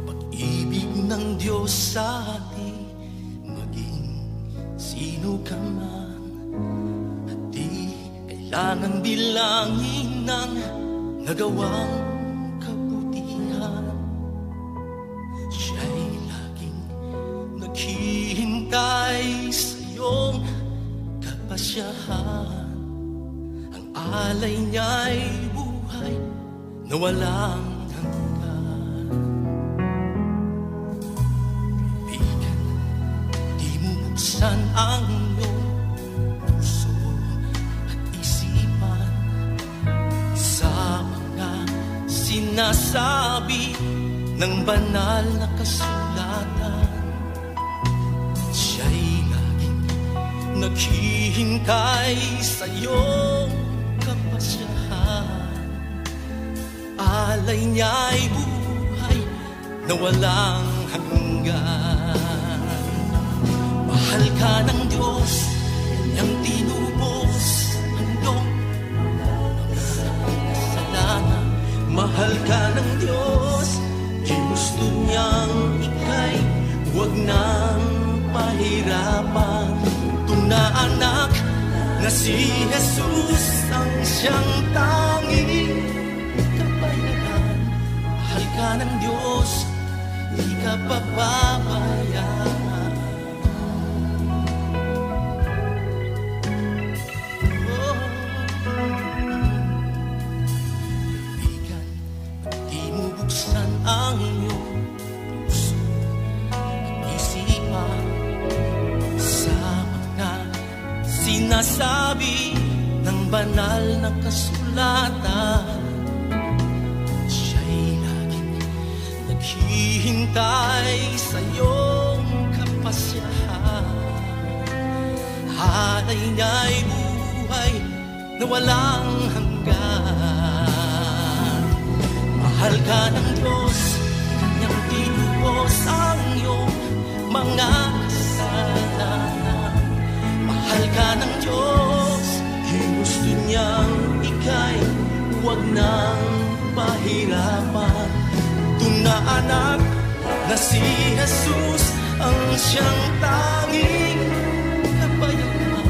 Pag-ibig ng Diyos sa atin, maging sino ka man, at di kailangan bilangin ng nagawang kabutihan. Siya'y laging naghihintay sa iyong kapasyahan. Ang alay niya'y buhay na walang hanggan. Kaibigan, di mo buksan ang iyong puso at isipan sa mga sinasabi ng banal na kasulatan. Siya'y laging naghihintay sa iyong kapasyahan. Alay niya'y buhay na walang hanggan. Mahal ka ng Diyos, Kanyang tinubos ang iyong kasalanan. Mahal ka ng Diyos, ginusto niyang ika'y huwag nang pahirapan. Tuna anak na si Jesus ang siyang tanging kabayaran. Mahal ka ng Diyos, di ka pababayaan. Kaibigan, di mo buksan ang iyong puso at isipan sa mga sinasabi ng banal na kasulatan. Siya'y laging naghihintay sa iyong kapasyahan. Alay niya'y buhay na walang hanggan. Mahal ka ng Diyos, Kanyang tinubos ang iyong mga kasalanan. Mahal ka ng Diyos, ginusto niyang ika'y huwag nang pahirapan. Tuna anak na si Jesus ang siyang tanging kabayaran.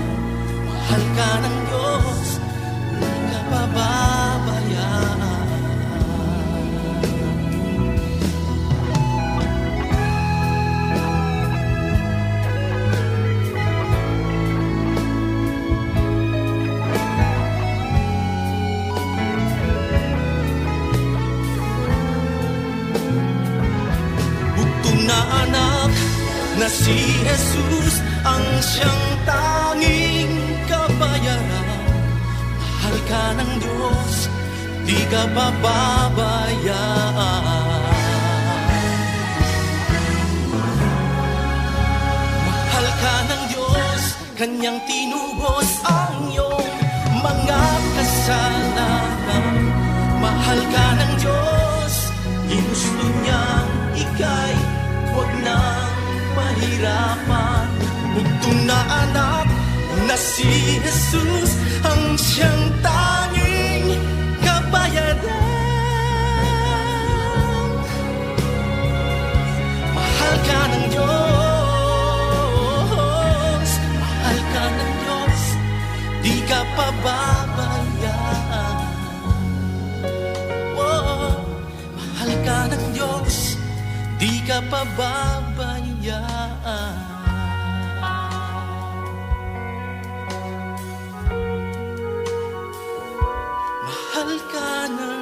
Mahal ka ng Diyos, di ka pababayaan. Na anak na si Jesus ang siyang tanging kabayaran. Mahal ka ng Diyos, di ka pababayaan. Mahal ka ng Diyos, Kanyang tinubos ang iyong mga kasalanan. Mahal ka ng Diyos, ginusto niyang ika'y huwag nang mahirapan. Bugto na anak na si Jesus ang siyang tanging kabayaran. Mahal ka ng Diyos, mahal ka ng Diyos, di ka pababayaan. Oh, mahal ka ng Diyos, di ka pababayaan. Mahal ka ng